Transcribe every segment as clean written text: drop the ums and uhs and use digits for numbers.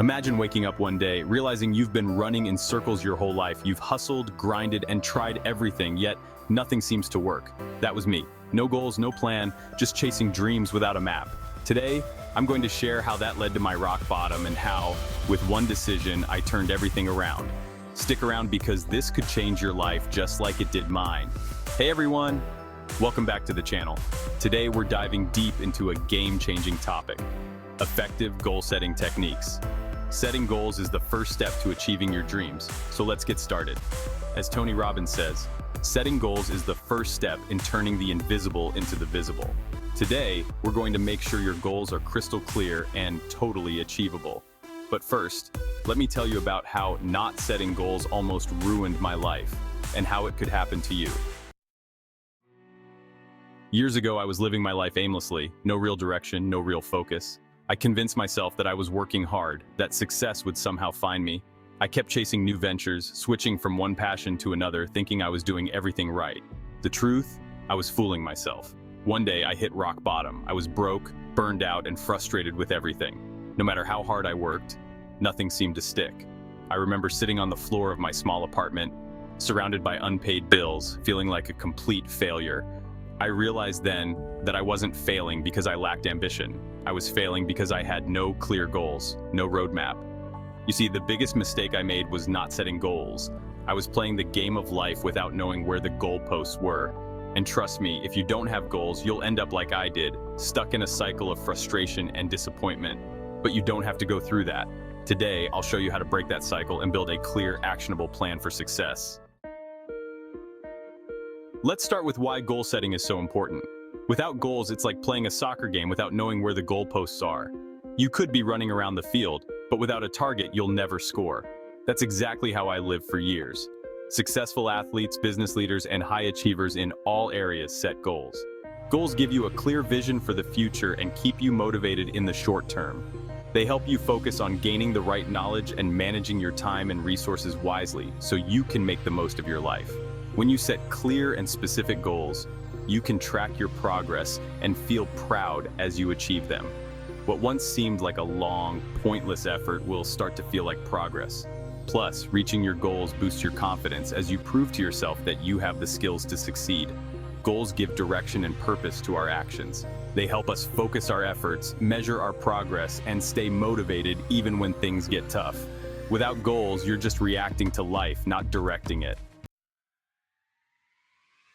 Imagine waking up one day, realizing you've been running in circles your whole life. You've hustled, grinded, and tried everything, yet nothing seems to work. That was me. No goals, no plan, just chasing dreams without a map. Today, I'm going to share how that led to my rock bottom and how, with one decision, I turned everything around. Stick around because this could change your life just like it did mine. Hey everyone, welcome back to the channel. Today, we're diving deep into a game-changing topic: effective goal-setting techniques. Setting goals is the first step to achieving your dreams, so let's get started. As Tony Robbins says, setting goals is the first step in turning the invisible into the visible. Today, we're going to make sure your goals are crystal clear and totally achievable. But first, let me tell you about how not setting goals almost ruined my life, and how it could happen to you. Years ago, I was living my life aimlessly, no real direction, no real focus. I convinced myself that I was working hard, that success would somehow find me. I kept chasing new ventures, switching from one passion to another, thinking I was doing everything right. The truth? I was fooling myself. One day, I hit rock bottom. I was broke, burned out, and frustrated with everything. No matter how hard I worked, nothing seemed to stick. I remember sitting on the floor of my small apartment, surrounded by unpaid bills, feeling like a complete failure. I realized then that I wasn't failing because I lacked ambition. I was failing because I had no clear goals, no roadmap. You see, the biggest mistake I made was not setting goals. I was playing the game of life without knowing where the goalposts were. And trust me, if you don't have goals, you'll end up like I did, stuck in a cycle of frustration and disappointment. But you don't have to go through that. Today, I'll show you how to break that cycle and build a clear, actionable plan for success. Let's start with why goal setting is so important. Without goals, it's like playing a soccer game without knowing where the goalposts are. You could be running around the field, but without a target, you'll never score. That's exactly how I lived for years. Successful athletes, business leaders, and high achievers in all areas set goals. Goals give you a clear vision for the future and keep you motivated in the short term. They help you focus on gaining the right knowledge and managing your time and resources wisely so you can make the most of your life. When you set clear and specific goals, you can track your progress and feel proud as you achieve them. What once seemed like a long, pointless effort will start to feel like progress. Plus, reaching your goals boosts your confidence as you prove to yourself that you have the skills to succeed. Goals give direction and purpose to our actions. They help us focus our efforts, measure our progress, and stay motivated even when things get tough. Without goals, you're just reacting to life, not directing it.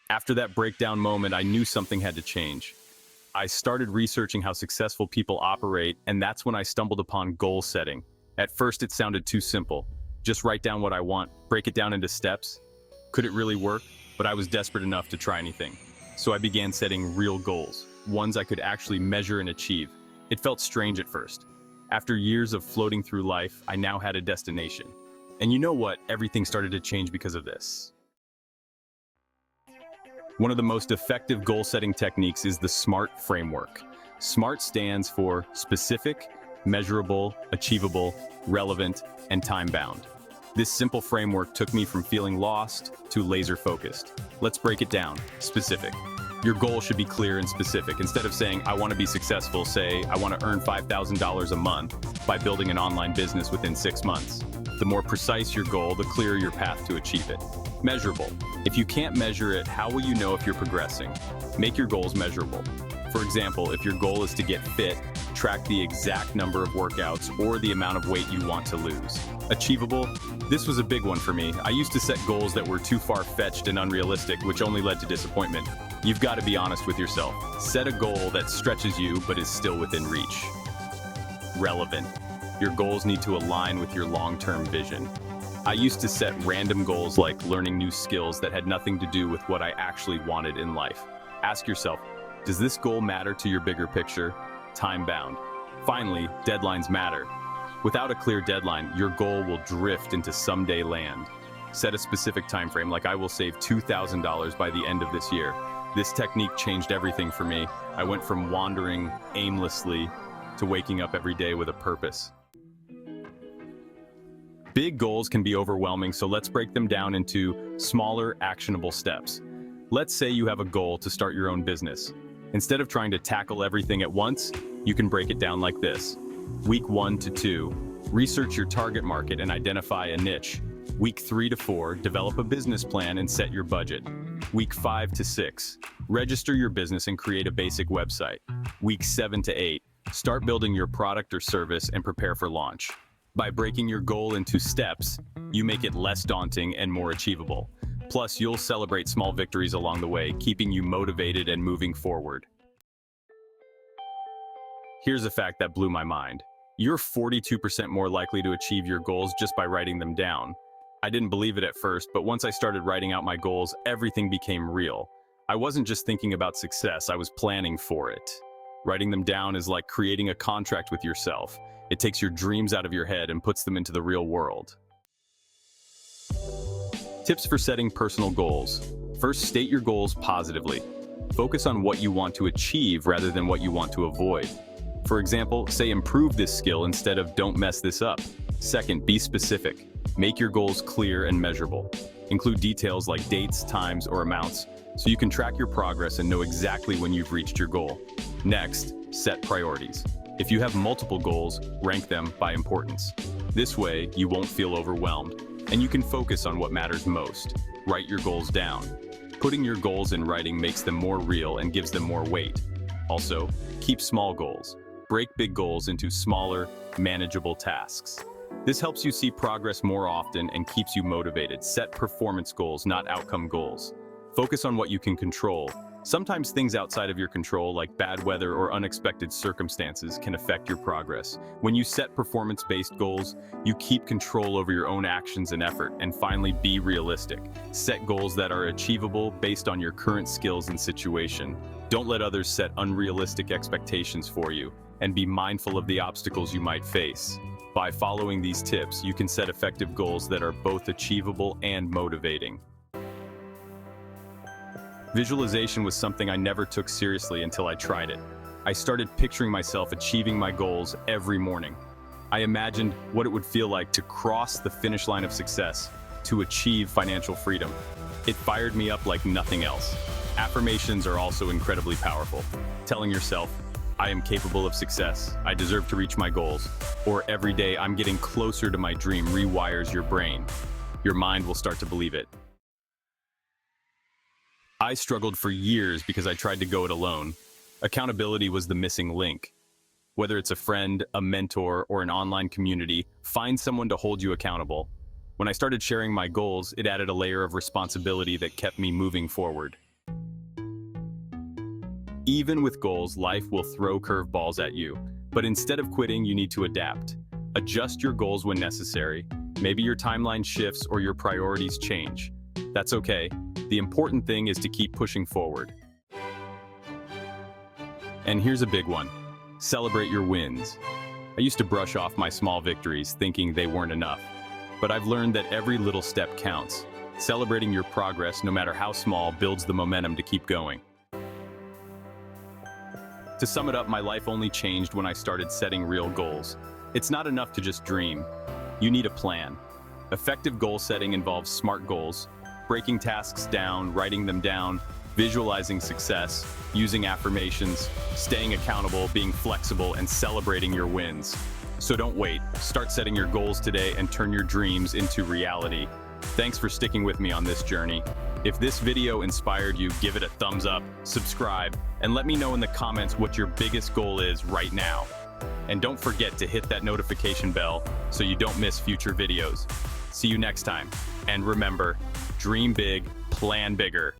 After that breakdown moment, I knew something had to change. I started researching how successful people operate, and that's when I stumbled upon goal setting. At first, it sounded too simple. Just write down what I want, break it down into steps. Could it really work? But I was desperate enough to try anything. So I began setting real goals, ones I could actually measure and achieve. It felt strange at first. After years of floating through life, I now had a destination. And you know what? Everything started to change because of this. One of the most effective goal-setting techniques is the SMART framework. SMART stands for specific, measurable, achievable, relevant, and time-bound. This simple framework took me from feeling lost to laser-focused. Let's break it down. Specific. Your goal should be clear and specific. Instead of saying, I want to be successful, say, I want to earn $5,000 a month by building an online business within 6 months. The more precise your goal, the clearer your path to achieve it. Measurable. If you can't measure it, how will you know if you're progressing? Make your goals measurable. For example, if your goal is to get fit, track the exact number of workouts or the amount of weight you want to lose. Achievable. This was a big one for me. I used to set goals that were too far-fetched and unrealistic, which only led to disappointment. You've got to be honest with yourself. Set a goal that stretches you but is still within reach. Relevant. Your goals need to align with your long-term vision. I used to set random goals like learning new skills that had nothing to do with what I actually wanted in life. Ask yourself, does this goal matter to your bigger picture? Time-bound. Finally, deadlines matter. Without a clear deadline, your goal will drift into someday land. Set a specific time frame, like I will save $2,000 by the end of this year. This technique changed everything for me. I went from wandering aimlessly to waking up every day with a purpose. Big goals can be overwhelming, so let's break them down into smaller, actionable steps. Let's say you have a goal to start your own business. Instead of trying to tackle everything at once, you can break it down like this. Week 1 to 2, Research your target market and identify a niche. Week 3 to 4, develop a business plan and set your budget. Week 5 to 6, register your business and create a basic website. Week 7 to 8, start building your product or service and prepare for launch. By breaking your goal into steps, you make it less daunting and more achievable. Plus, you'll celebrate small victories along the way, keeping you motivated and moving forward. Here's a fact that blew my mind. You're 42% more likely to achieve your goals just by writing them down. I didn't believe it at first, but once I started writing out my goals, everything became real. I wasn't just thinking about success, I was planning for it. Writing them down is like creating a contract with yourself. It takes your dreams out of your head and puts them into the real world. Tips for setting personal goals. First, state your goals positively. Focus on what you want to achieve rather than what you want to avoid. For example, say improve this skill instead of don't mess this up. Second, be specific. Make your goals clear and measurable. Include details like dates, times, or amounts so you can track your progress and know exactly when you've reached your goal. Next, set priorities. If you have multiple goals, rank them by importance. This way, you won't feel overwhelmed, and you can focus on what matters most. Write your goals down. Putting your goals in writing makes them more real and gives them more weight. Also, keep small goals. Break big goals into smaller, manageable tasks. This helps you see progress more often and keeps you motivated. Set performance goals, not outcome goals. Focus on what you can control. Sometimes things outside of your control, like bad weather or unexpected circumstances, can affect your progress. When you set performance-based goals, you keep control over your own actions and effort. And finally, be realistic. Set goals that are achievable based on your current skills and situation. Don't let others set unrealistic expectations for you, and be mindful of the obstacles you might face. By following these tips, you can set effective goals that are both achievable and motivating. Visualization was something I never took seriously until I tried it. I started picturing myself achieving my goals every morning. I imagined what it would feel like to cross the finish line of success, to achieve financial freedom. It fired me up like nothing else. Affirmations are also incredibly powerful. Telling yourself, I am capable of success, I deserve to reach my goals, or every day I'm getting closer to my dream rewires your brain. Your mind will start to believe it. I struggled for years because I tried to go it alone. Accountability was the missing link. Whether it's a friend, a mentor, or an online community, find someone to hold you accountable. When I started sharing my goals, it added a layer of responsibility that kept me moving forward. Even with goals, life will throw curveballs at you. But instead of quitting, you need to adapt. Adjust your goals when necessary. Maybe your timeline shifts or your priorities change. That's okay. The important thing is to keep pushing forward. And here's a big one. Celebrate your wins. I used to brush off my small victories, thinking they weren't enough. But I've learned that every little step counts. Celebrating your progress, no matter how small, builds the momentum to keep going. To sum it up, my life only changed when I started setting real goals. It's not enough to just dream. You need a plan. Effective goal setting involves smart goals, breaking tasks down, writing them down, visualizing success, using affirmations, staying accountable, being flexible, and celebrating your wins. So don't wait. Start setting your goals today and turn your dreams into reality. Thanks for sticking with me on this journey. If this video inspired you, give it a thumbs up, subscribe, and let me know in the comments what your biggest goal is right now. And don't forget to hit that notification bell so you don't miss future videos. See you next time. And remember, dream big, plan bigger.